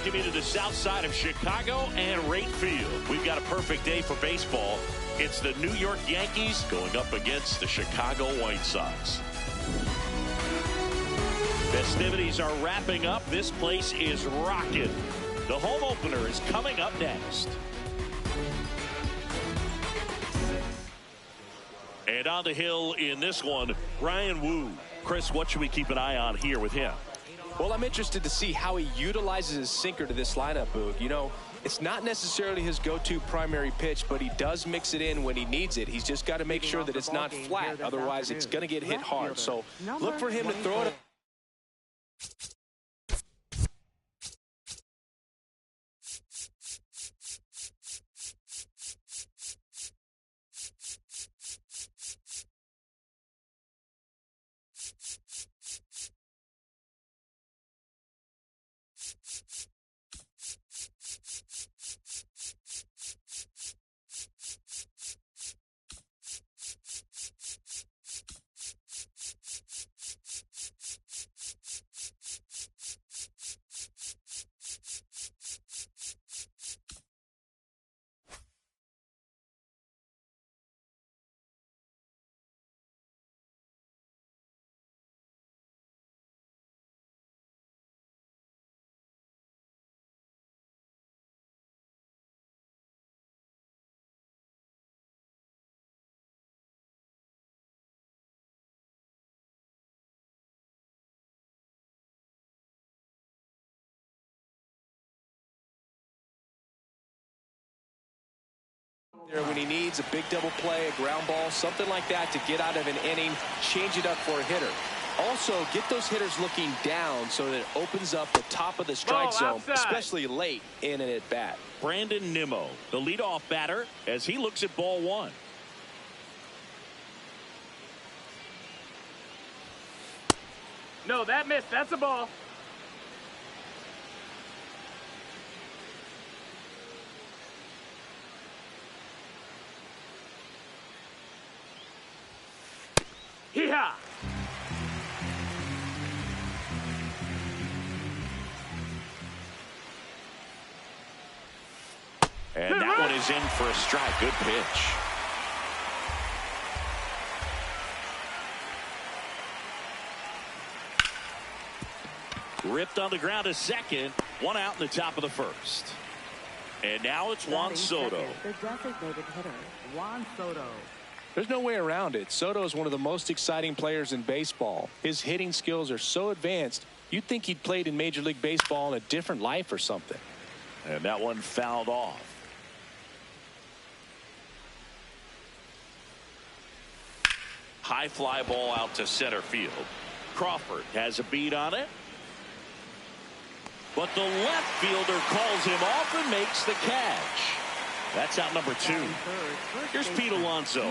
welcome you to the south side of Chicago and Wright Field. We've got a perfect day for baseball. It's the New York Yankees going up against the Chicago White Sox. Festivities are wrapping up. This place is rocking. The home opener is coming up next. And on the hill in this one, Ryan Wu. Chris, what should we keep an eye on here with him? Well, I'm interested to see how he utilizes his sinker to this lineup, Boog. You know, it's not necessarily his go-to primary pitch, but he does mix it in when he needs it. He's just got to make sure that it's not flat. Otherwise, it's going to get hit hard. So look for him to throw it. There when he needs a big double play, a ground ball, something like that to get out of an inning, change it up for a hitter. Also, get those hitters looking down so that it opens up the top of the strike zone, especially late in an at-bat. Brandon Nimmo, the leadoff batter, as he looks at ball one. No, that missed. That's a ball. Hee-haw! And that one is in for a strike. Good pitch. Ripped on the ground to second. One out in the top of the first. And now it's Juan Soto. The designated hitter, Juan Soto. There's no way around it. Soto is one of the most exciting players in baseball. His hitting skills are so advanced, you'd think he'd played in Major League Baseball in a different life or something. And that one fouled off. High fly ball out to center field. Crawford has a beat on it. But the left fielder calls him off and makes the catch. That's out number two. Here's Pete Alonso.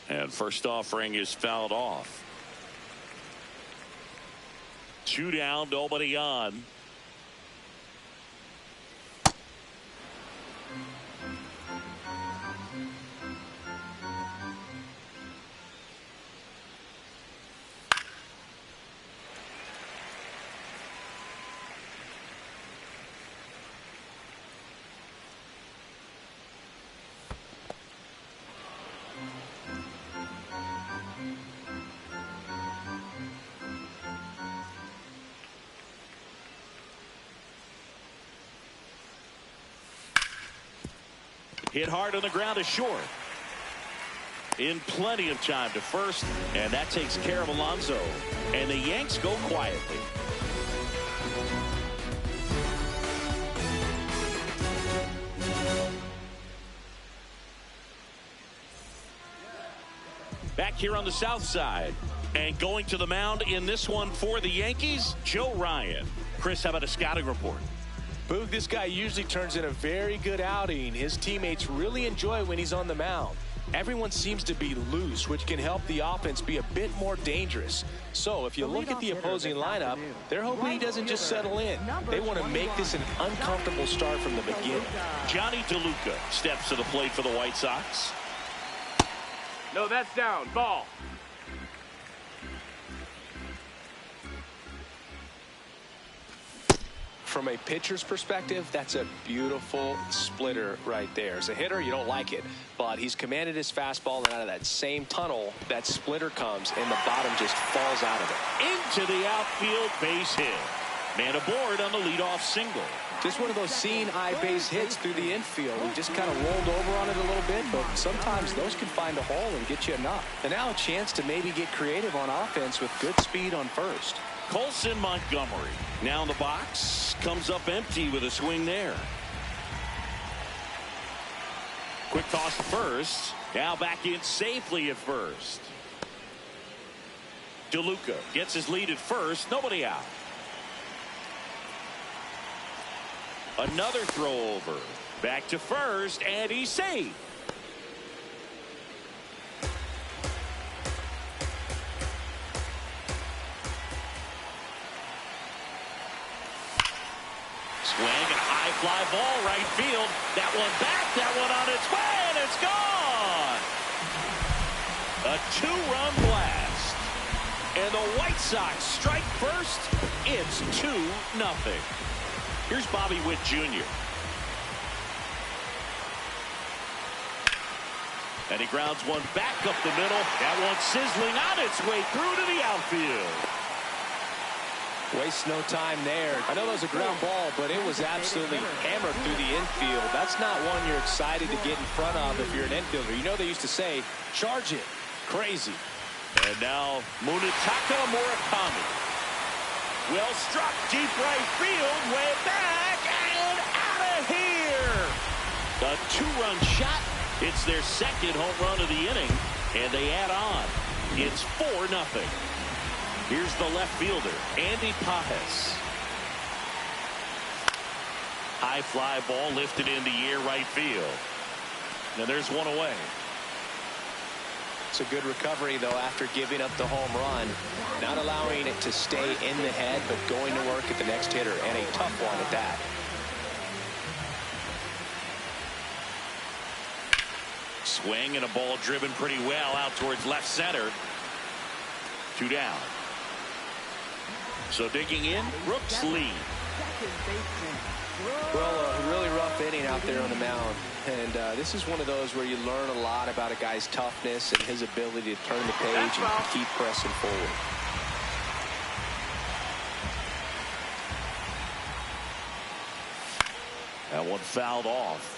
And first offering is fouled off. 2 down, nobody on. Hit hard on the ground to short. In plenty of time to first, and that takes care of Alonso. And the Yanks go quietly. Back here on the south side. And going to the mound in this one for the Yankees, Joe Ryan. Chris, how about a scouting report? Boog, this guy usually turns in a very good outing. His teammates really enjoy when he's on the mound. Everyone seems to be loose, which can help the offense be a bit more dangerous. So if you look at the opposing lineup, they're hoping he doesn't just settle in. They want to make this an uncomfortable start from the beginning. Johnny DeLuca steps to the plate for the White Sox. No, that's down. Ball. From a pitcher's perspective, that's a beautiful splitter right there. As a hitter, you don't like it, but he's commanded his fastball, and out of that same tunnel, that splitter comes, and the bottom just falls out of it. Into the outfield, base hit. Man aboard on the leadoff single. Just one of those seeing eye base hits through the infield. We just kind of rolled over on it a little bit, but sometimes those can find a hole and get you enough. And now a chance to maybe get creative on offense with good speed on first. Colson Montgomery now in the box, comes up empty with a swing there. Quick toss to first. Now back in safely at first. DeLuca gets his lead at first. Nobody out. Another throw over. Back to first, and he's safe. Swing and a high fly ball right field. That one back, that one on its way, and it's gone. A two-run blast. And the White Sox strike first. It's 2-0. Here's Bobby Witt Jr. And he grounds one back up the middle. That one sizzling on its way through to the outfield. Waste no time there. I know that was a ground ball, but it was absolutely hammered through the infield. That's not one you're excited to get in front of if you're an infielder. You know they used to say, charge it. Crazy. And now Munetaka Murakami. Well struck deep right field, way back and out of here. A two-run shot. It's their second home run of the inning, and they add on. It's 4-0. Here's the left fielder, Andy Pajes. High fly ball lifted in the air right field. Now there's one away. It's a good recovery, though, after giving up the home run. Not allowing it to stay in the head, but going to work at the next hitter, and a tough one at that. Swing and a ball driven pretty well out towards left center. 2 down. So digging in, Brooks Lee. Well, a really rough inning out there on the mound. And this is one of those where you learn a lot about a guy's toughness and his ability to turn the page and keep pressing forward. That one fouled off.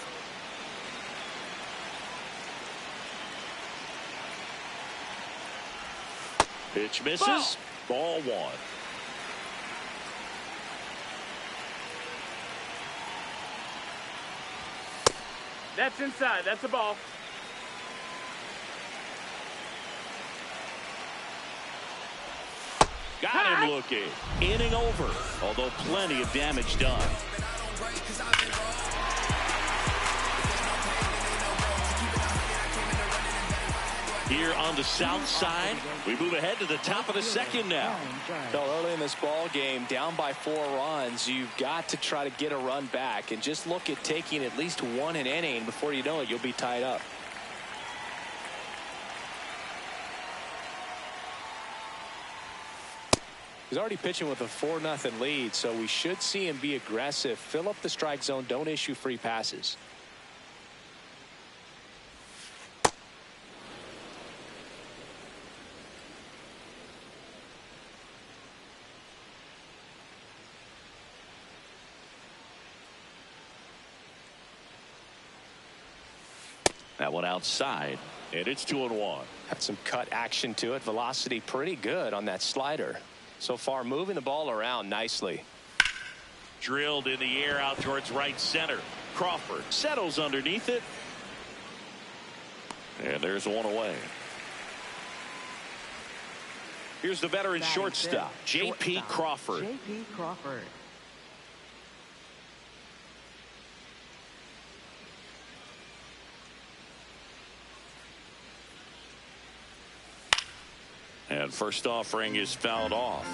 Pitch misses. Ball 1. That's inside. That's a ball. Got him looking. Inning over, although plenty of damage done. Here on the south side, we move ahead to the top of the second now. Well, early in this ball game, down by 4 runs, you've got to try to get a run back and just look at taking at least one an inning. Before you know it, you'll be tied up. He's already pitching with a 4-0 lead, so we should see him be aggressive, fill up the strike zone, don't issue free passes. That one outside, and it's 2-1. Had some cut action to it. Velocity pretty good on that slider. So far, moving the ball around nicely. Drilled in the air out towards right center. Crawford settles underneath it. And there's one away. Here's the veteran shortstop, J.P. Crawford. J.P. Crawford. And first offering is fouled off.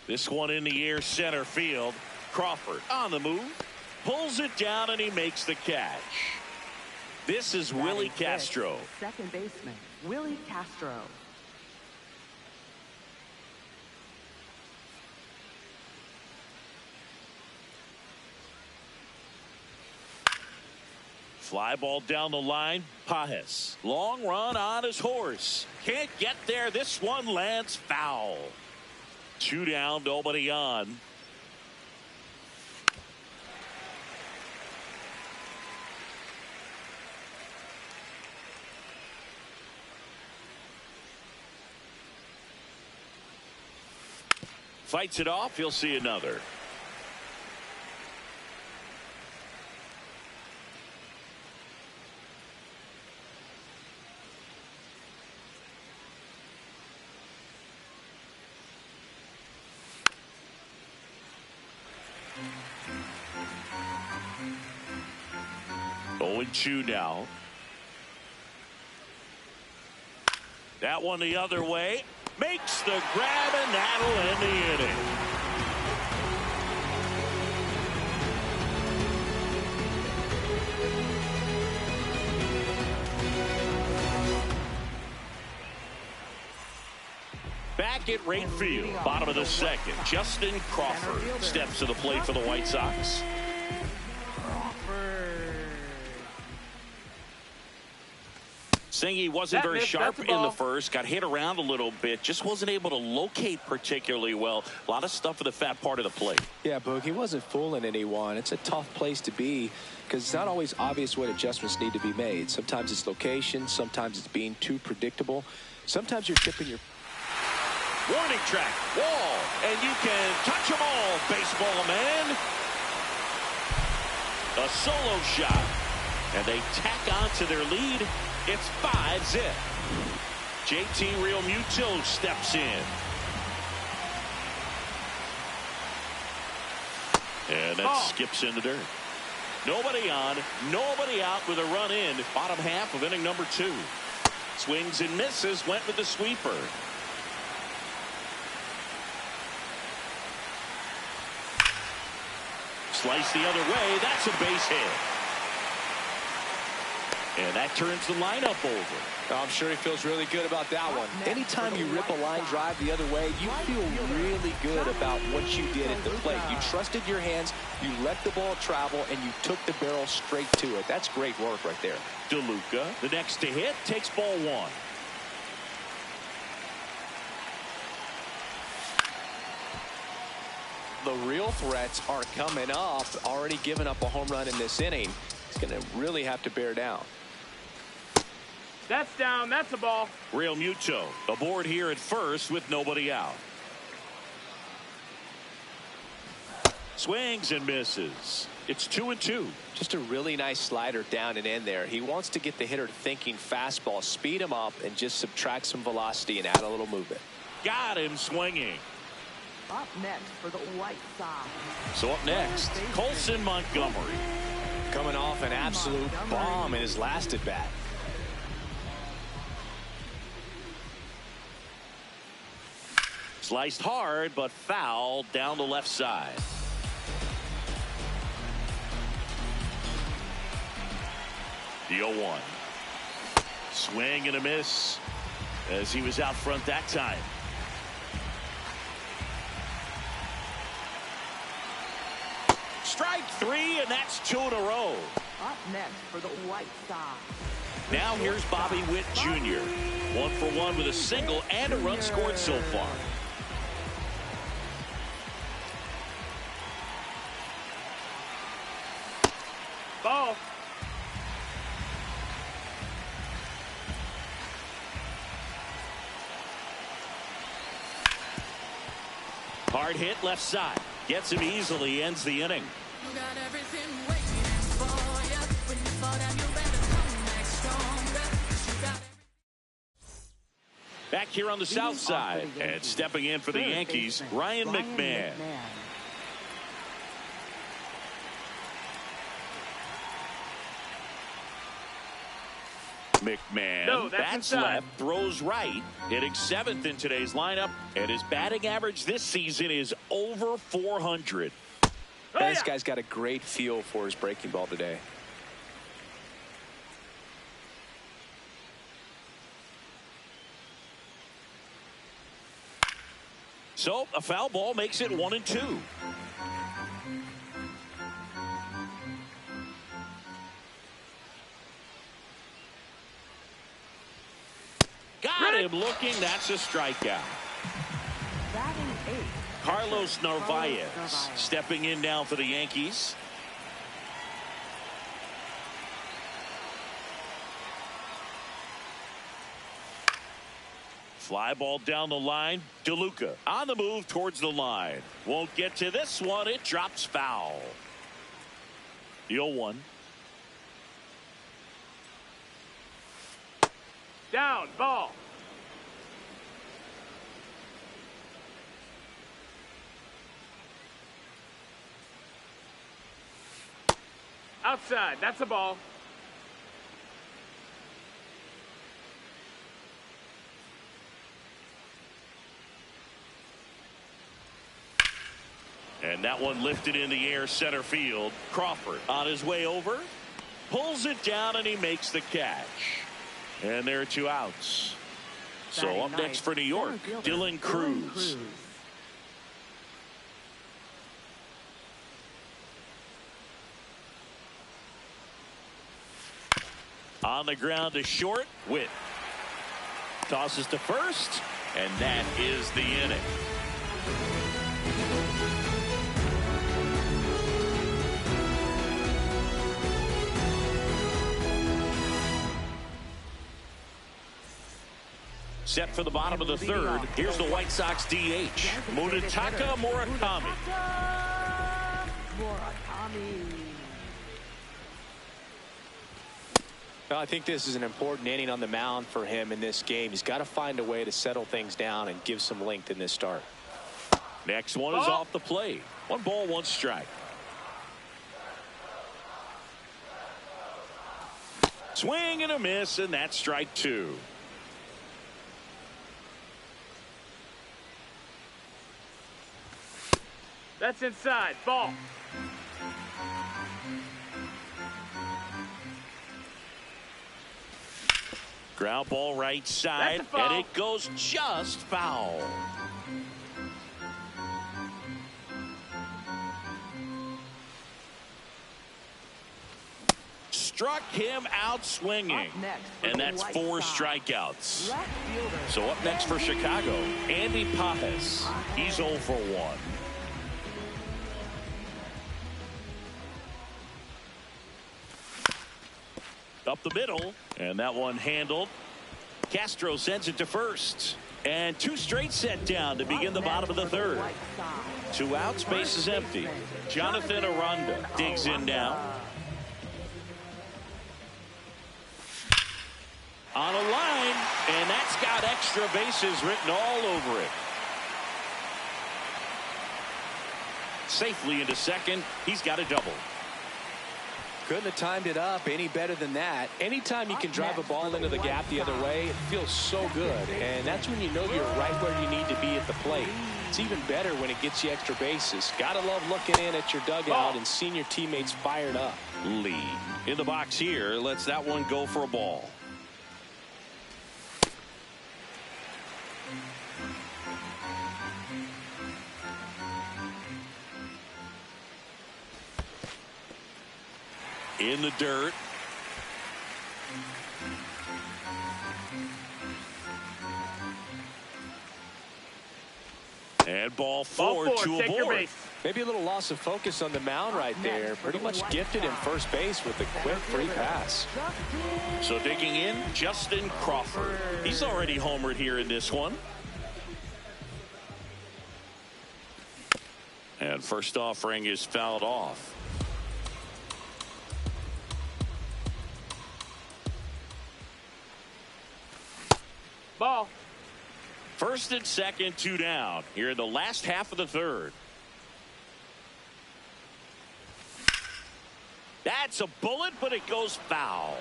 This one in the air center field. Crawford on the move. Pulls it down, and he makes the catch. This is Willie Castro. Second baseman, Willie Castro. Fly ball down the line. Pajes. Long run on his horse. Can't get there. This one lands foul. 2 down, nobody on. Fights it off. He'll see another. Oh, 2 now. That one the other way. Makes the grab, and that'll end the inning. Back at right field, bottom of the second, Justin Crawford steps to the plate for the White Sox. Singy wasn't very sharp in the first, got hit around a little bit, just wasn't able to locate particularly well. A lot of stuff for the fat part of the plate. Yeah, Boog, he wasn't fooling anyone. It's a tough place to be because it's not always obvious what adjustments need to be made. Sometimes it's location, sometimes it's being too predictable. Sometimes you're tipping your... Warning track, wall, and you can touch them all, baseball man. A solo shot, and they tack on to their lead. It's 5-zip. JT Realmuto steps in. And that skips in the dirt. Nobody on, nobody out with a run in. Bottom half of inning number 2. Swings and misses, went with the sweeper. Slice the other way, that's a base hit. And that turns the lineup over. I'm sure he feels really good about that one. Anytime you rip a line drive the other way, you feel really good about what you did at the plate. You trusted your hands, you let the ball travel, and you took the barrel straight to it. That's great work right there. DeLuca, the next to hit, takes ball 1. The real threats are coming up. Already given up a home run in this inning. He's going to really have to bear down. That's down. That's a ball. Realmuto aboard here at first with nobody out. Swings and misses. It's 2-2. Just a really nice slider down and in there. He wants to get the hitter thinking fastball, speed him up, and just subtract some velocity and add a little movement. Got him swinging. Up next for the White Sox. So up next, Colson Montgomery. Coming off an absolute bomb in his last at bat. Sliced hard, but foul down the left side. The 0-1. Swing and a miss as he was out front that time. Strike 3, and that's 2 in a row. Up next for the White Sox. Now here's Bobby Witt Jr. 1 for 1 with a single and a run scored so far. Ball. Hard hit left side. Gets him easily, ends the inning. You got everything waiting for you. When you fall down, you better come back stronger. You got Back here on the south side, and stepping in for the Yankees, Ryan McMahon. McMahon bats left, throws right, hitting 7th in today's lineup, and his batting average this season is over 400. And this guy's got a great feel for his breaking ball today. So a foul ball makes it 1-2. Got him looking. That's a strikeout. Batting eighth. Carlos Narvaez stepping in now for the Yankees. Fly ball down the line. DeLuca on the move towards the line. Won't get to this one. It drops foul. The 0-1. Down, ball. Outside, that's a ball. And that one lifted in the air center field. Crawford on his way over. Pulls it down and he makes the catch. And there are 2 outs. So Batting up next ninth, for New York, center fielder, Dylan Cruz. On the ground to short. Witt tosses to first. And that is the inning. Set for the bottom of the third. Here's the White Sox DH, Munetaka Murakami. Well, I think this is an important inning on the mound for him in this game. He's got to find a way to settle things down and give some length in this start. Next one is off the plate. 1 ball, 1 strike. Swing and a miss, and that's strike 2. That's inside, ball. Ground ball right side, and it goes just foul. Struck him out swinging. And that's 4 strikeouts. So up next for Chicago, Andy Pajes. He's 0 for 1. Up the middle, and that one handled. Castro sends it to first. And 2 straight set down to begin the bottom of the third. 2 outs, base is empty. Jonathan Aranda digs in now. On a line, and that's got extra bases written all over it. Safely into second. He's got a double. Couldn't have timed it up any better than that. Anytime you can drive a ball into the gap the other way, it feels so good. And that's when you know you're right where you need to be at the plate. It's even better when it gets you extra bases. Gotta love looking in at your dugout and seeing your teammates fired up. Lee in the box here lets that one go for a ball. In the dirt. And ball 4 to a board. Maybe a little loss of focus on the mound right there. Pretty much gifted him first base with a quick free pass. So digging in, Justin Crawford. He's already homered here in this one. And first offering is fouled off. Ball. First and second, 2 down here in the last half of the third. That's a bullet, but it goes foul.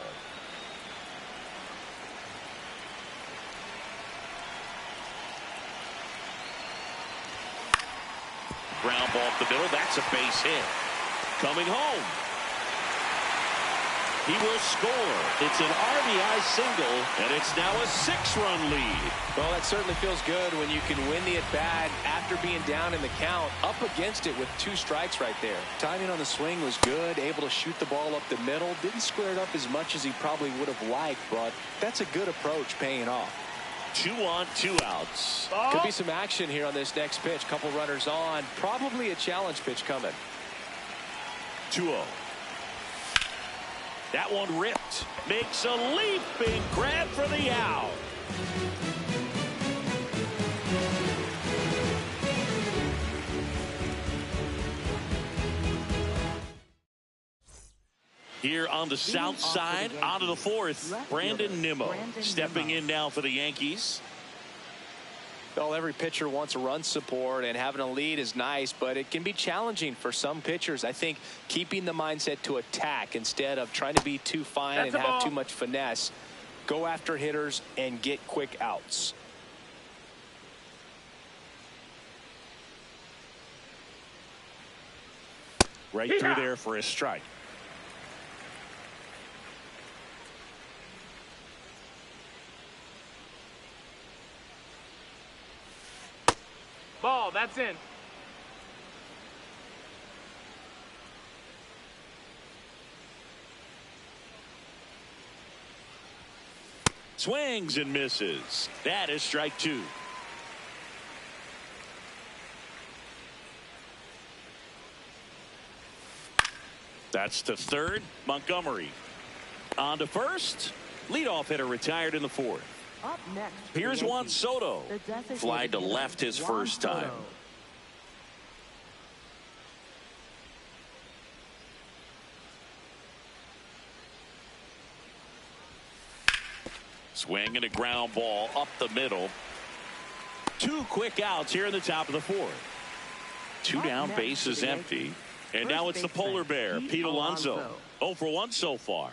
Ground ball up the middle. That's a base hit. coming home. He will score. It's an RBI single, and it's now a 6-run lead. Well, that certainly feels good when you can win the at-bat after being down in the count, up against it with 2 strikes right there. Timing on the swing was good, able to shoot the ball up the middle. Didn't square it up as much as he probably would have liked, but that's a good approach paying off. 2 on, 2 outs. Could be some action here on this next pitch. Couple runners on. Probably a challenge pitch coming. 2-0. That one ripped. Makes a leaping grab for the out. Here on the south side, onto the 4th, Brandon Nimmo stepping in now for the Yankees. Well, every pitcher wants a run support, and having a lead is nice, but it can be challenging for some pitchers. I think keeping the mindset to attack instead of trying to be too fine and have too much finesse. Go after hitters and get quick outs. Right through there for a strike. Ball, that's in. Swings and misses. That is strike 2. That's to 3rd. Montgomery on to 1st. Leadoff hitter retired in the 4th. Up next. Here's Juan Soto. Fly to left his first time. Swing and a ground ball up the middle. 2 quick outs here in the top of the 4th. 2 down, bases empty. And now it's the polar bear, Pete Alonso. 0 for 1 so far.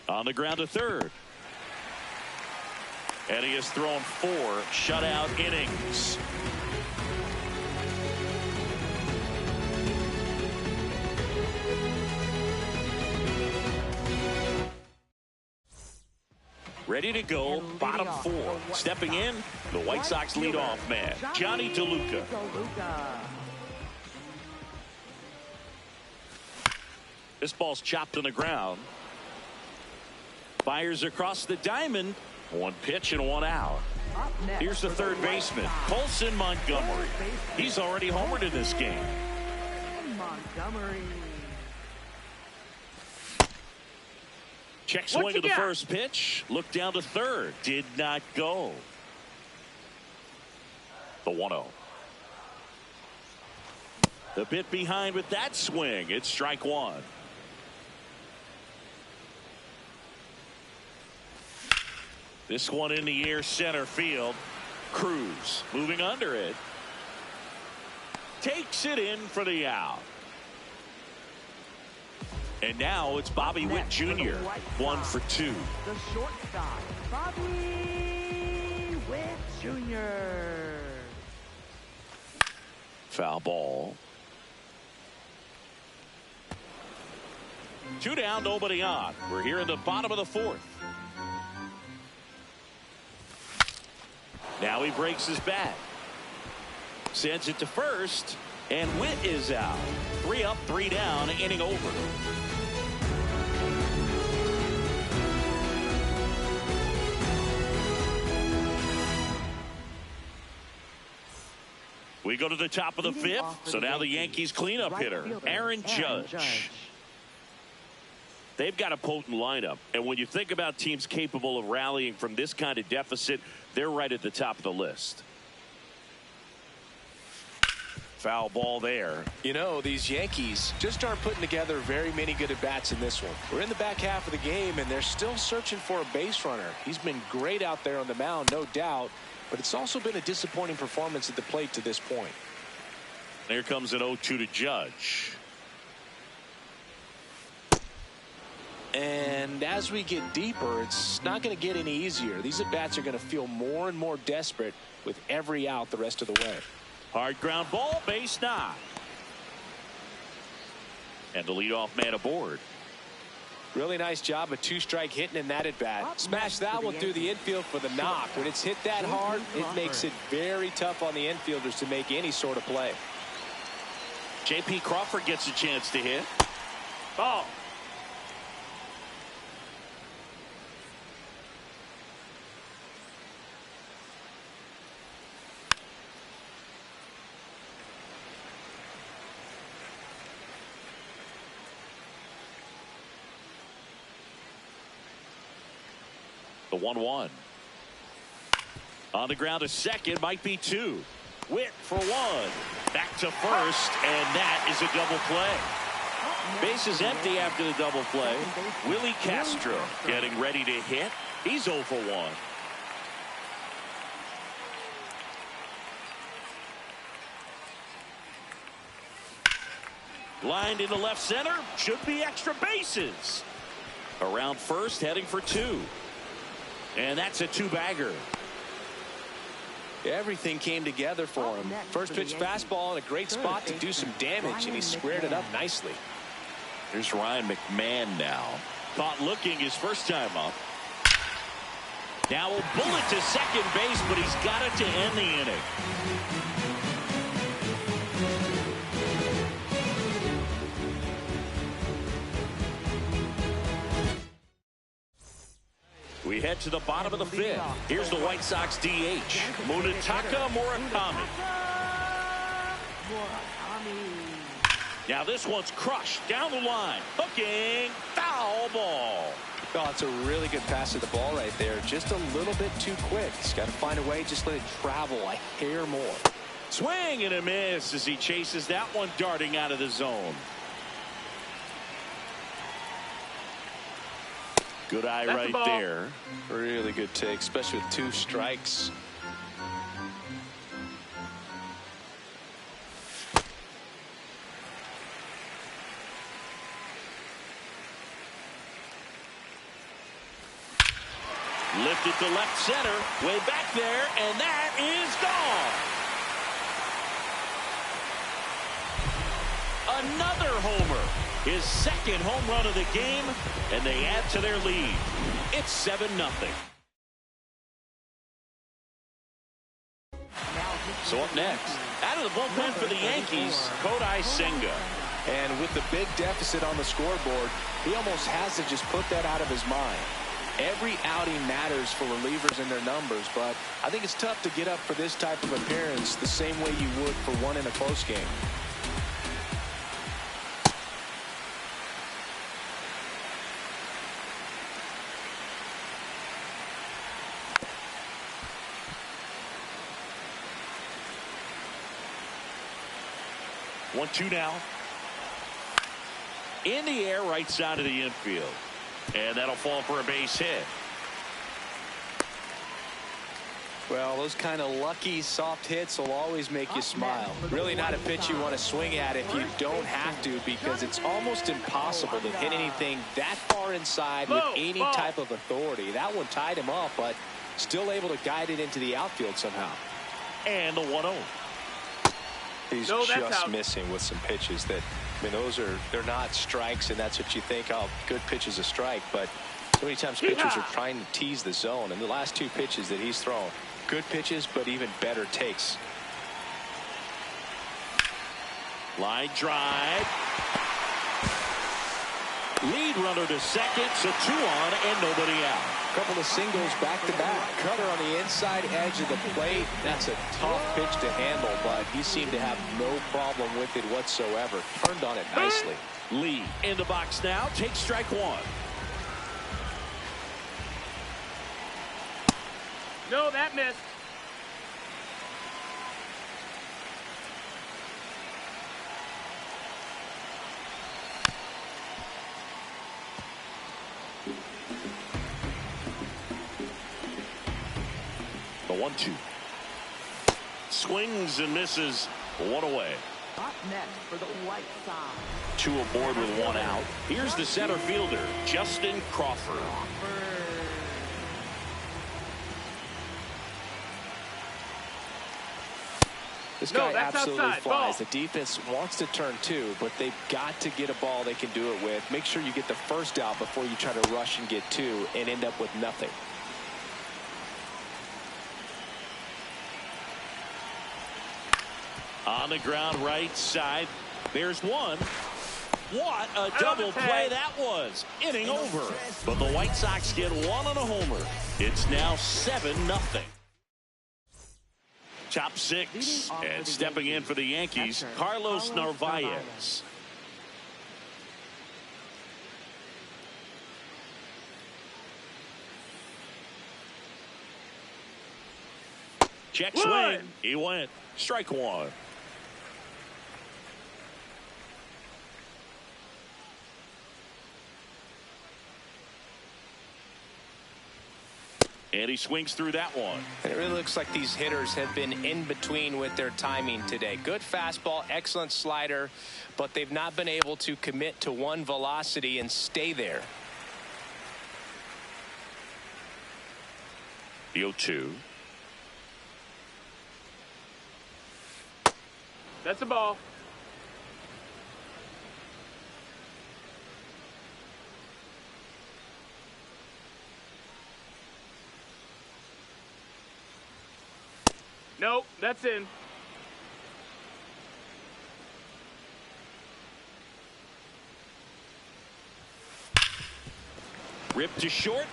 On the ground to 3rd. And he has thrown 4 shutout innings. Ready to go, bottom 4. Stepping in, the White Sox leadoff man, Johnny DeLuca. This ball's chopped on the ground. Fires across the diamond. 1 pitch and 1 out. Here's the 3rd baseman, Colson Montgomery. He's already homered in this game. Montgomery. Check swing of the first pitch. Look down to 3rd. Did not go. The 1-0. The bit behind with that swing. It's strike 1. This one in the air, center field. Cruz moving under it. Takes it in for the out. And now it's Bobby Witt Jr. 1 for 2. The shortstop, Bobby Witt Jr. Foul ball. 2 down, nobody on. We're here in the bottom of the 4th. Now he breaks his bat. Sends it to 1st. And Witt is out. 3 up, 3 down, inning over. We go to the top of the 5th. So now the Yankees cleanup hitter, Aaron Judge. They've got a potent lineup. And when you think about teams capable of rallying from this kind of deficit, they're right at the top of the list. Foul ball there. You know, these Yankees just aren't putting together very many good at-bats in this one. We're in the back half of the game, and they're still searching for a base runner. He's been great out there on the mound, no doubt, but it's also been a disappointing performance at the plate to this point. Here comes an 0-2 to Judge. And And as we get deeper, it's not going to get any easier. These at-bats are going to feel more and more desperate with every out the rest of the way. Hard ground ball, base knock. And the leadoff man aboard. Really nice job of two-strike hitting in that at-bat. Smash that one through the infield for the knock. When it's hit that hard, it makes it very tough on the infielders to make any sort of play. J.P. Crawford gets a chance to hit. Ball. The 1-1. On the ground to second, might be two. Witt for one. Back to first, and that is a double play. Base is empty after the double play. Willie Castro getting ready to hit. He's 0 for 1. Lined into left center. Should be extra bases. Around first, heading for two. And that's a two-bagger. Everything came together for him. First pitch fastball in a great spot to do some damage, and he squared it up nicely. Here's Ryan McMahon now. Caught looking his first time up. Now a bullet to second base, but he's got it to end the inning. We head to the bottom of the fifth. Here's the White Sox DH, Munetaka Murakami. Now this one's crushed down the line. Hooking, foul ball. Oh, it's a really good pass to the ball right there. Just a little bit too quick. He's got to find a way, just let it travel a hair more. Swing and a miss as he chases that one darting out of the zone. Good eye That's right the ball. there. Really good take, especially with two strikes. Lifted to left center, way back there, and that is gone. Another homer. His second home run of the game, and they add to their lead. It's 7-0. So up next, out of the bullpen for the Yankees, Kodai Senga. And with the big deficit on the scoreboard, he almost has to just put that out of his mind. Every outing matters for relievers and their numbers, but I think it's tough to get up for this type of appearance the same way you would for one in a close game. One-two now. In the air, right side of the infield. And that'll fall for a base hit. Well, those kind of lucky soft hits will always make you smile. Really not a pitch you want to swing at if you don't have to, because it's almost impossible to hit anything that far inside with any type of authority. That one tied him up, but still able to guide it into the outfield somehow. And the 1-0. He's No, that's just out. missing with some pitches that, I mean, they're not strikes, and that's what you think, oh, good pitch is a strike, but so many times pitchers are trying to tease the zone, and the last two pitches that he's thrown, good pitches, but even better takes. Line drive. Lead runner to second, so 2 on and nobody out. Couple of singles back-to-back. Cutter on the inside edge of the plate. That's a tough pitch to handle, but he seemed to have no problem with it whatsoever. Turned on it nicely. Lee in the box now. Takes strike one. No, that missed. The 1-2. Swings and misses. 1 away. next for the White Sox. Two aboard with one out. Here's the center fielder, Justin Crawford. This guy that's absolutely outside. flies. Ball. The defense wants to turn two, but they've got to get a ball they can do it with. Make sure you get the first out before you try to rush and get two and end up with nothing. On the ground right side. There's one. What a double play that was. Inning over. But the White Sox get one on a homer. It's now 7-0. Top six. And stepping in for the Yankees, Carlos Narvaez. Check swing. He went. Strike one. And he swings through that one. And it really looks like these hitters have been in between with their timing today. Good fastball, excellent slider, but they've not been able to commit to one velocity and stay there. The 0-2. That's a ball. Nope, that's in. Ripped to short.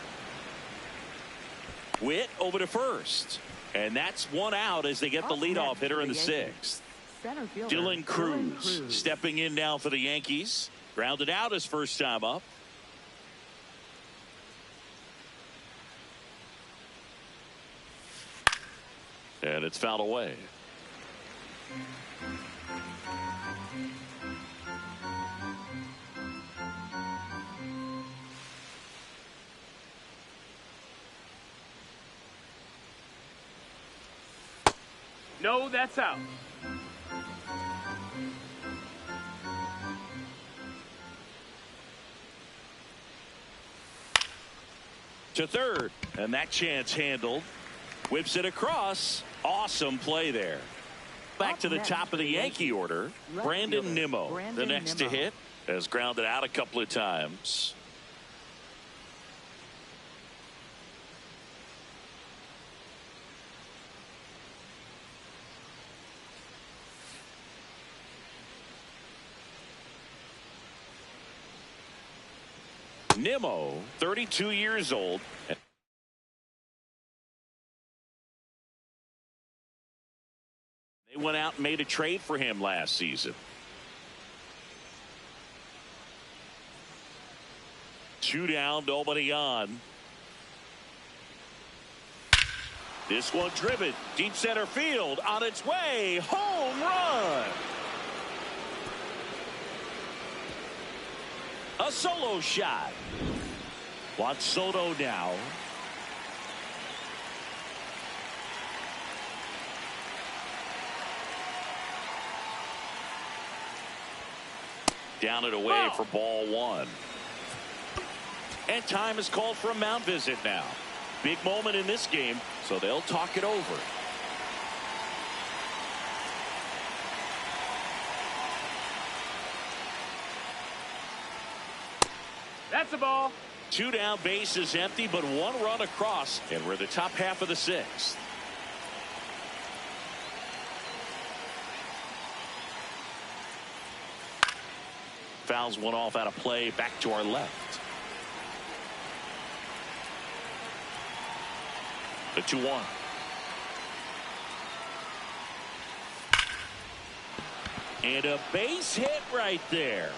Witt over to first. And that's one out as they get the leadoff hitter in the sixth. Center fielder, Dylan Cruz stepping in now for the Yankees. Grounded out his first time up. And it's fouled away. No, that's out. To third. And that chance handled. Whips it across. Awesome play there. Back to the top of the Yankee order. Brandon Nimmo, the next to hit, has grounded out a couple of times. Nimmo, 32 years old. They went out and made a trade for him last season. 2 down, nobody on. This one driven deep center field, on its way, home run. A solo shot. Juan Soto now. Down and away for ball one. And time is called for a mound visit now. Big moment in this game, so they'll talk it over. That's a ball. 2 down, base is empty, but 1 run across, and we're the top half of the 6th. Fouls one off out of play, back to our left. The 2-1. And a base hit right there.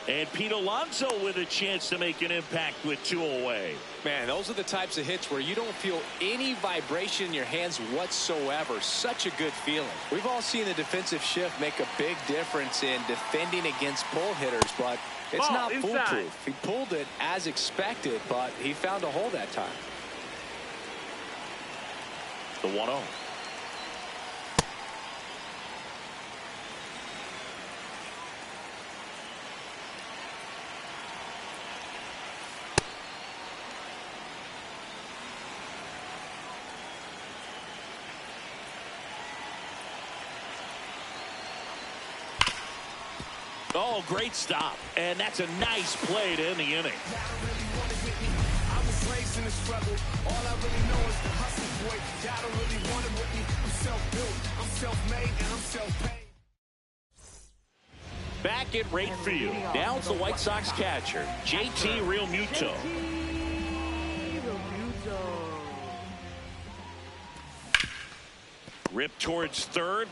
And Pete Alonso with a chance to make an impact with 2 away. Man, those are the types of hits where you don't feel any vibration in your hands whatsoever. Such a good feeling. We've all seen the defensive shift make a big difference in defending against pull hitters, but it's not foolproof. He pulled it as expected, but he found a hole that time. The 1-0. Oh, great stop. And that's a nice play to end the inning. I was raised in the struggle. All I really know is the hustle, boy. Y'all don't really want it with me. I'm self-built, I'm self-made, and I'm self-paid. Back at right field. Now it's the White Sox catcher, JT Realmuto. Rip towards third.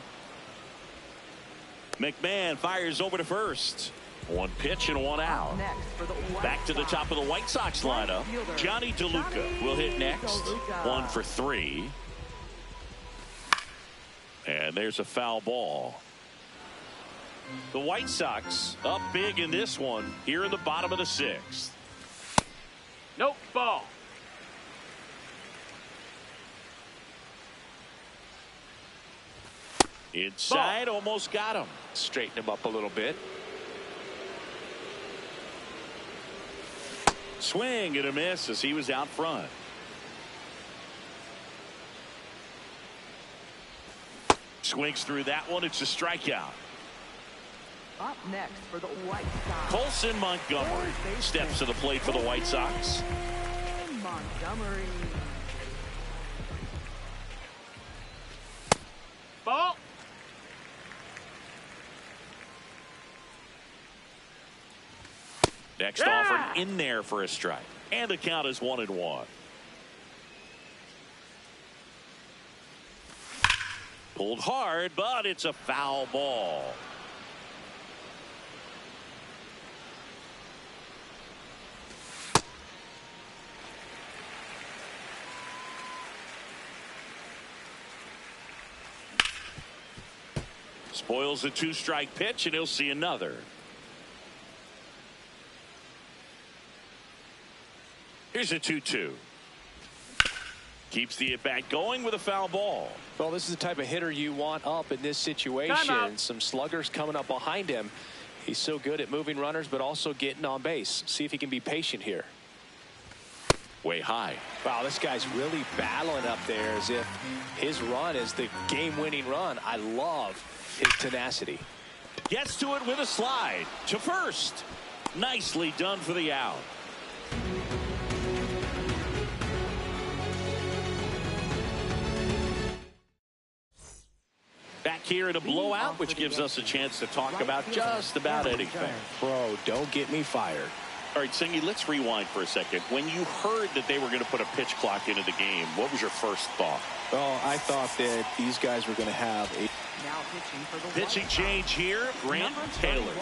McMahon fires over to first. One pitch and one out. Back to the top of the White Sox lineup. Johnny DeLuca will hit next. 1 for 3. And there's a foul ball. The White Sox up big in this one here in the bottom of the 6th. Nope, ball. Inside, almost got him. Straighten him up a little bit. Swing and a miss as he was out front. Swings through that one. It's a strikeout. Up next for the White Sox, Colson Montgomery steps to the plate for the White Sox. Montgomery. Ball. Next offer in there for a strike. And the count is 1-1. Pulled hard, but it's a foul ball. Spoils the 2-strike pitch, and he'll see another. Here's a 2-2. Keeps the at-bat going with a foul ball. Well, this is the type of hitter you want up in this situation. Some sluggers coming up behind him. He's so good at moving runners, but also getting on base. See if he can be patient here. Way high. Wow, this guy's really battling up there as if his run is the game-winning run. I love his tenacity. Gets to it with a slide to first. Nicely done for the out. Back here in a blowout, which gives us a chance to talk about just about anything. Bro, don't get me fired. All right, Singy, let's rewind for a second. When you heard that they were going to put a pitch clock into the game, what was your first thought? Well, I thought that these guys were going to have a pitching change here. Grant Taylor.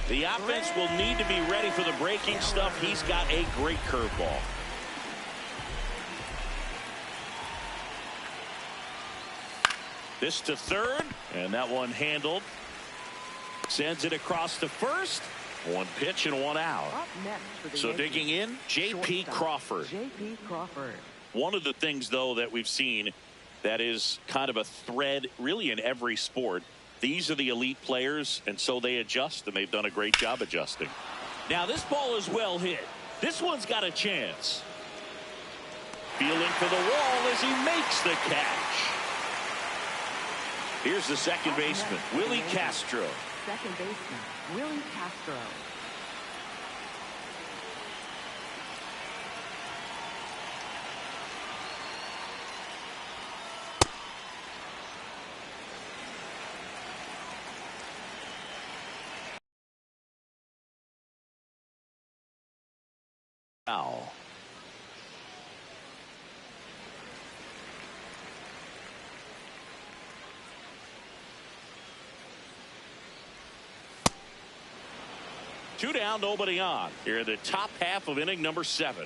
The offense will need to be ready for the breaking stuff. He's got a great curveball. This to third, and that one handled. Sends it across to first. One pitch and one out. So digging in, J.P. Crawford. J.P. Crawford. One of the things, though, that we've seen that is kind of a thread really in every sport. These are the elite players, and so they adjust, and they've done a great job adjusting. Now, this ball is well hit. This one's got a chance. Feeling for the wall as he makes the catch. Here's the second baseman, Willie Castro. Second baseman, Willie Castro. Foul. Two down, nobody on. Here in the top half of inning number 7.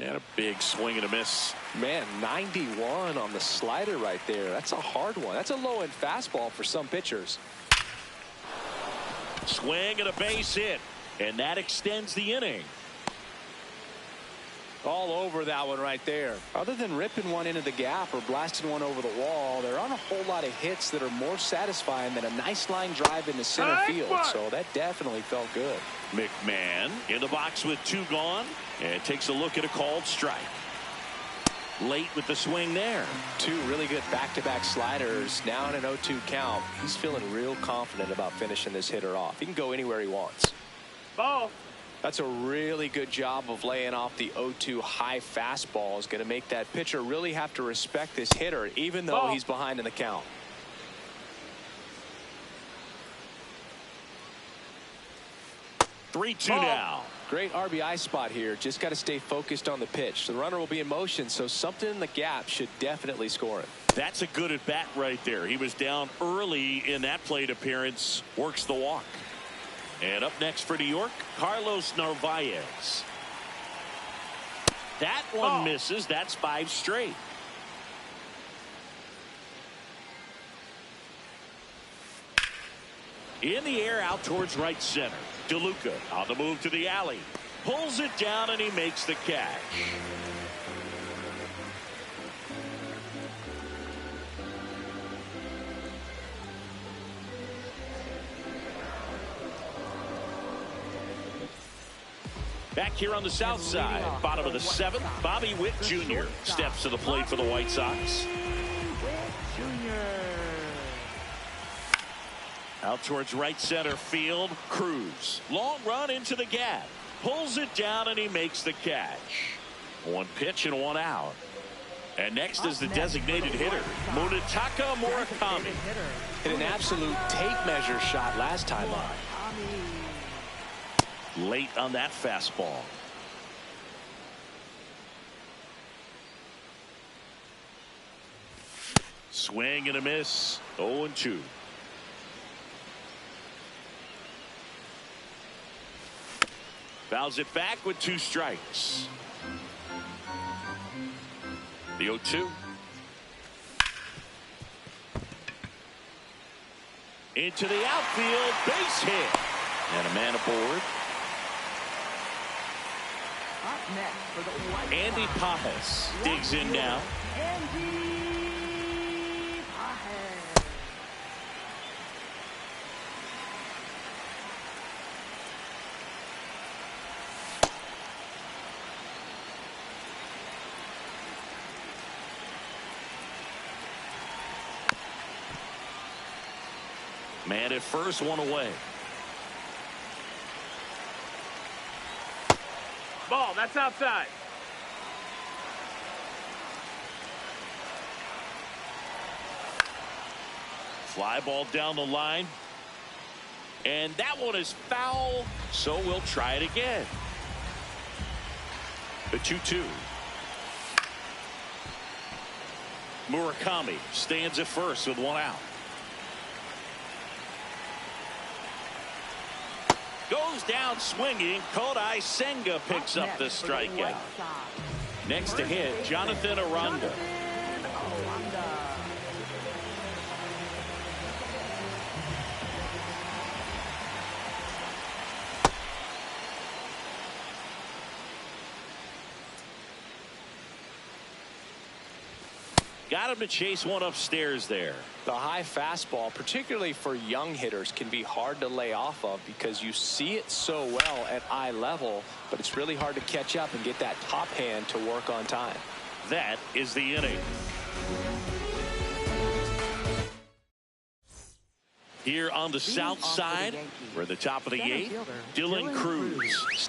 And a big swing and a miss. Man, 91 on the slider right there. That's a hard one. That's a low-end fastball for some pitchers. Swing and a base hit. And that extends the inning. All over that one right there. Other than ripping one into the gap or blasting one over the wall, there aren't a whole lot of hits that are more satisfying than a nice line drive into center field. So that definitely felt good. McMahon in the box with 2 gone and takes a look at a called strike. Late with the swing there. Two really good back-to-back sliders. Now in an 0-2 count. He's feeling real confident about finishing this hitter off. He can go anywhere he wants. Ball. That's a really good job of laying off the 0-2 high fastball. Is going to make that pitcher really have to respect this hitter, even though he's behind in the count. Three-two now. Great RBI spot here. Just got to stay focused on the pitch. The runner will be in motion, so something in the gap should definitely score him. That's a good at bat right there. He was down early in that plate appearance. Works the walk. And up next for New York, Carlos Narvaez. That one misses. That's 5 straight. In the air out towards right center. DeLuca on the move to the alley. Pulls it down and he makes the catch. Back here on the south side, bottom of the 7th, Bobby Witt Jr. steps to the plate for the White Sox. Out towards right center field, Cruz. Long run into the gap. Pulls it down and he makes the catch. 1 pitch and 1 out. And next is the designated hitter, Munetaka Murakami. Hit an absolute tape measure shot last time on. Late on that fastball. Swing and a miss. 0-2. Fouls it back with 2 strikes. The 0-2. Into the outfield, base hit. And a man aboard. Up next for the White Andy Sox. Pajes digs in now. Andy Pajes. Man at first, 1 away. Ball. That's outside. Fly ball down the line. And that one is foul, so we'll try it again. The 2-2. Murakami stands at first with 1 out. Goes down swinging. Kodai Senga picks up the strikeout. Next to hit, Jonathan Aranda. Got him to chase one upstairs there. The high fastball, particularly for young hitters, can be hard to lay off of because you see it so well at eye level, but it's really hard to catch up and get that top hand to work on time. That is the inning. Here on the south side, we're at the top of the 8th, Dylan Cruz.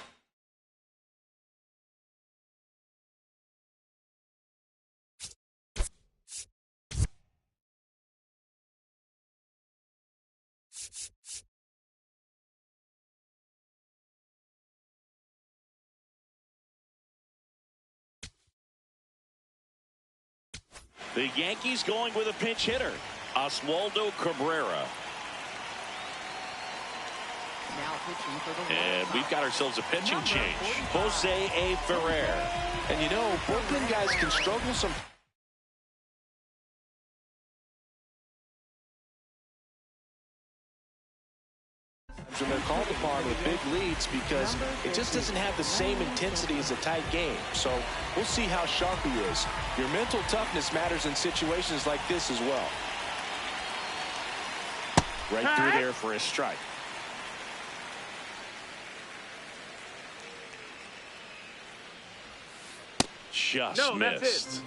The Yankees going with a pinch hitter, Oswaldo Cabrera. And we've got ourselves a pitching change. Jose A. Ferrer. And you know, Brooklyn guys can struggle some. When they're called upon with big leads because it just doesn't have the same intensity as a tight game. So we'll see how sharp he is. Your mental toughness matters in situations like this as well. Right through there for a strike. just No, that's missed. it.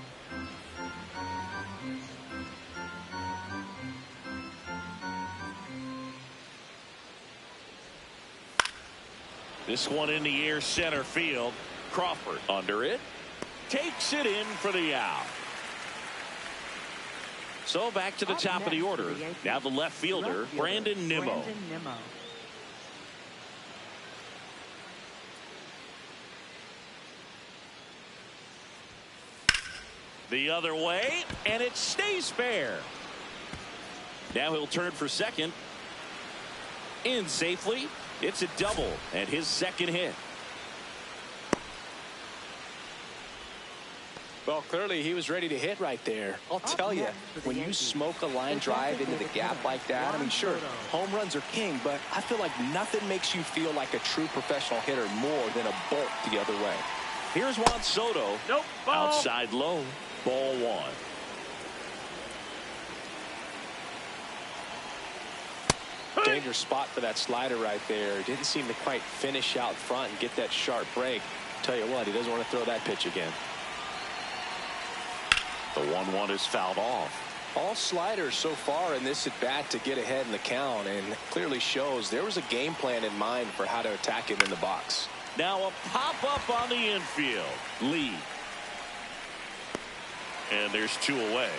This one in the air, center field. Crawford under it. Takes it in for the out. So back to the Up top of the next order. for the Yankees, Now the left fielder, Brandon Nimmo. Brandon Nimmo. The other way, and it stays fair. Now he'll turn for second. In safely. It's a double and his second hit. Well, clearly he was ready to hit right there. I'll tell you, when you smoke a line drive into the gap like that, I mean, sure, home runs are king, but I feel like nothing makes you feel like a true professional hitter more than a bolt the other way. Here's Juan Soto. Nope, ball. Outside low. Ball one. Dangerous spot for that slider right there. Didn't seem to quite finish out front and get that sharp break. Tell you what, he doesn't want to throw that pitch again. The 1-1 is fouled off. All sliders so far in this at bat to get ahead in the count, and clearly shows there was a game plan in mind for how to attack him in the box. Now a pop up on the infield. Lee. And there's 2 away.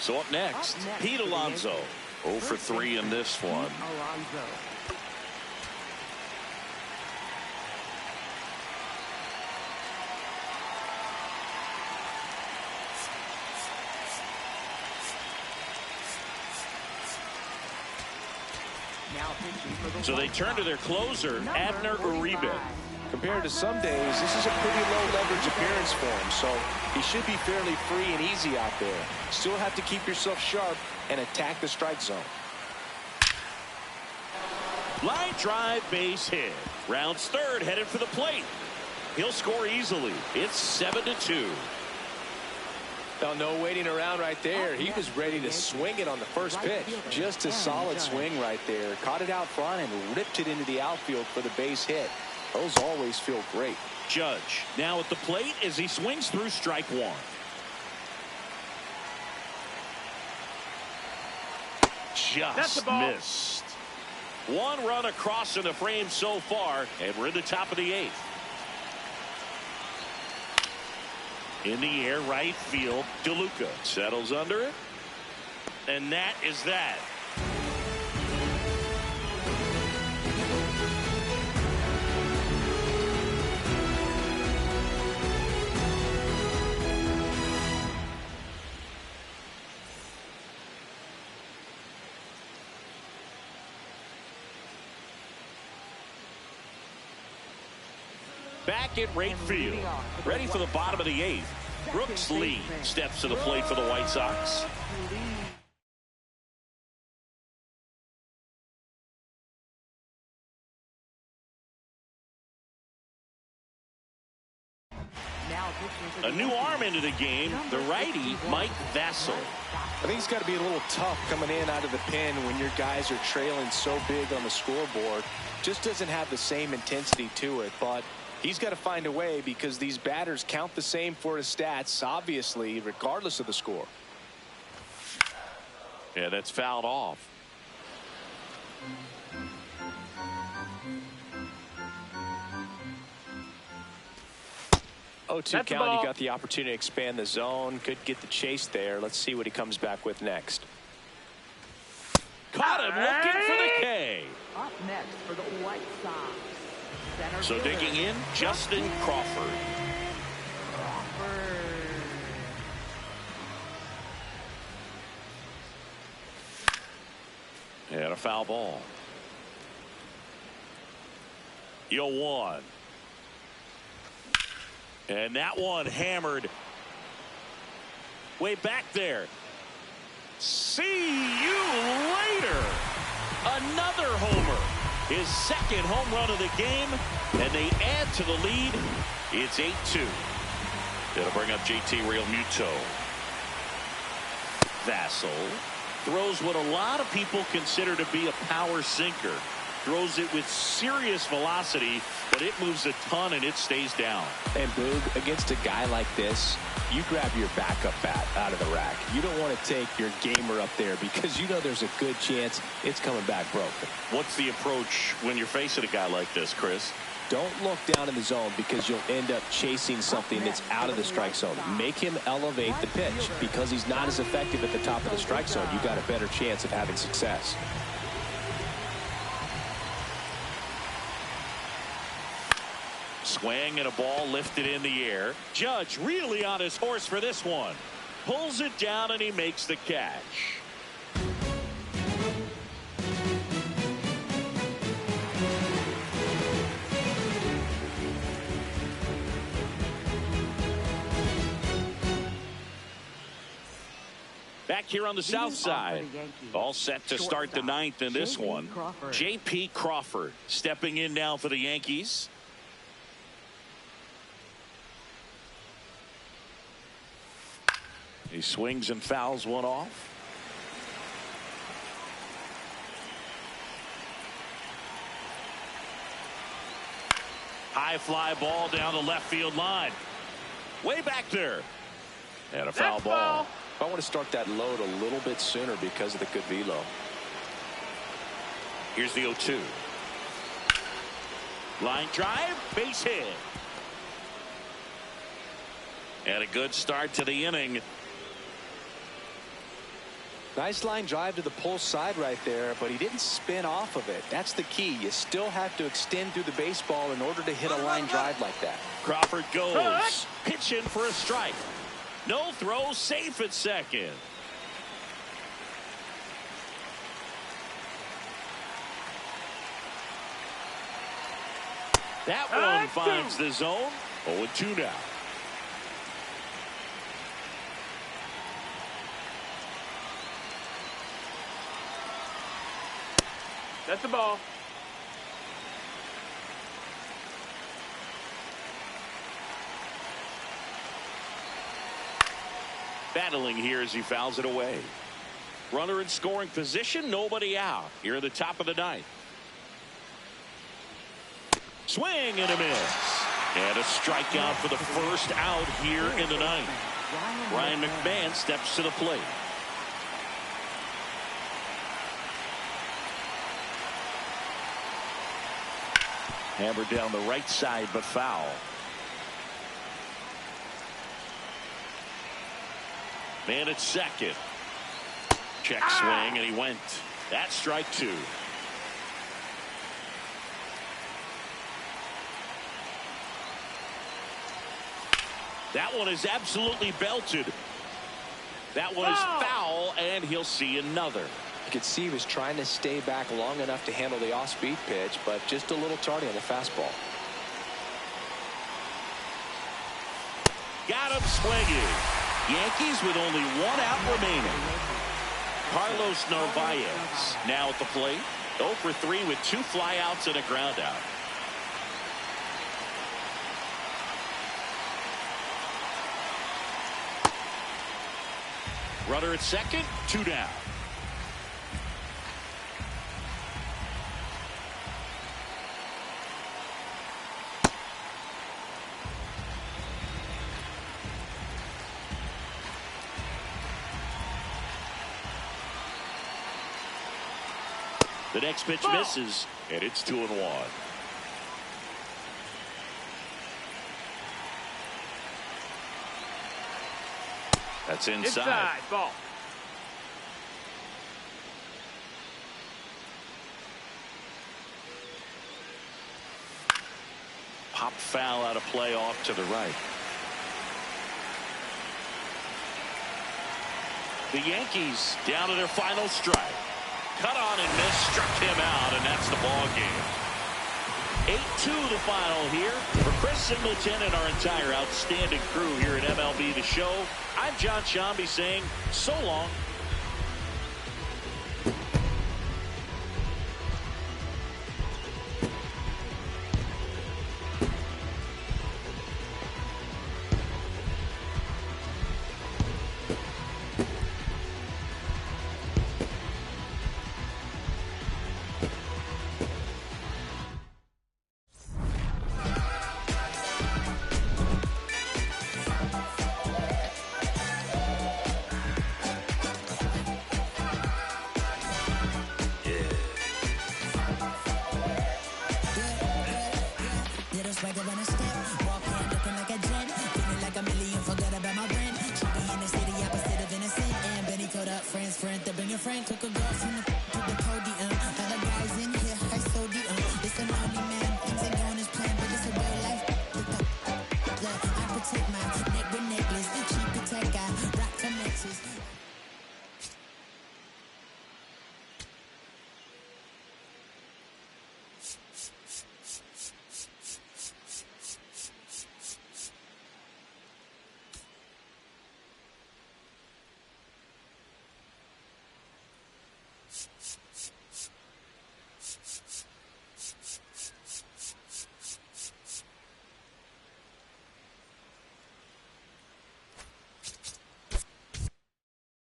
So up next, Pete Alonso. 0 for 3 in this one. Alonso. Now pitching for the So they White turn to Sox, their closer, number Abner 45. Uribe. Compared to some days, this is a pretty low leverage appearance for him, so he should be fairly free and easy out there. Still have to keep yourself sharp and attack the strike zone. Line drive, base hit. Rounds third, headed for the plate. He'll score easily. It's 7-2. Now, no waiting around right there. He was ready to swing it on the first pitch. Just a solid swing right there. Caught it out front and ripped it into the outfield for the base hit. Those always feel great. Judge now at the plate as he swings through strike one. That's the Just ball. missed. 1 run across in the frame so far, and we're in the top of the 8th. In the air, right field, DeLuca settles under it. And that is that. Back at right field, ready for the bottom of the 8th. Brooks Lee steps to the plate for the White Sox. A new arm into the game, the righty, Mike Vassell. I think it's got to be a little tough coming in out of the pen when your guys are trailing so big on the scoreboard. Just doesn't have the same intensity to it, but he's got to find a way because these batters count the same for his stats, obviously, regardless of the score. Yeah, that's fouled off. Oh, 2 That's the count. You ball. got the opportunity to expand the zone. Could get the chase there. Let's see what he comes back with next. Caught him looking for the K. Up next for the White Sox. Center So fielder, digging in, Justin Crawford. And a foul ball. 0-1. And that one hammered way back there. See you later. Another homer. His second home run of the game. And they add to the lead. It's 8-2. It'll bring up JT Realmuto. Vassell throws what a lot of people consider to be a power sinker. Throws it with serious velocity, but it moves a ton and it stays down. And Boog, against a guy like this, you grab your backup bat out of the rack. You don't want to take your gamer up there because you know there's a good chance it's coming back broken. What's the approach when you're facing a guy like this, Chris? Don't look down in the zone because you'll end up chasing something that's out of the strike zone. Make him elevate the pitch. Because he's not as effective at the top of the strike zone, you got a better chance of having success. Swing and a ball lifted in the air. Judge really on his horse for this one. Pulls it down and he makes the catch. Back here on the south side. All set to start the ninth in this one. J.P. Crawford stepping in now for the Yankees. He swings and fouls one off. High fly ball down the left field line. Way back there. And a foul ball. I want to start that load a little bit sooner because of the good velo. Here's the 0-2. Line drive, base hit. And a good start to the inning. Nice line drive to the pull side right there, but he didn't spin off of it. That's the key. You still have to extend through the baseball in order to hit a line drive like that. Crawford goes. Pitch in for a strike. No throw, safe at second. That one finds the zone. 0-2 now. That's the ball. Battling here as he fouls it away. Runner in scoring position, nobody out. Here at the top of the ninth. Swing and a miss. And a strikeout for the first out here in the ninth. Ryan McMahon steps to the plate. Hammered down the right side, but foul. Man at second. Check swing, and he went. That's strike two. That one is absolutely belted. That one is foul, and he'll see another. You could see he was trying to stay back long enough to handle the off-speed pitch, but just a little tardy on the fastball. Got him swinging. Yankees with only one out remaining. Carlos Narvaez now at the plate. 0 for 3 with 2 flyouts and a ground out. Runner at second, 2 down. The next pitch misses, and it's 2-1. That's inside. Ball. Pop foul out of play off to the right. The Yankees down to their final strike. Cut on and miss, struck him out, and that's the ball game. 8-2 the final here. For Chris Singleton and our entire outstanding crew here at MLB The Show, I'm John Shambi saying so long. swagger on a step.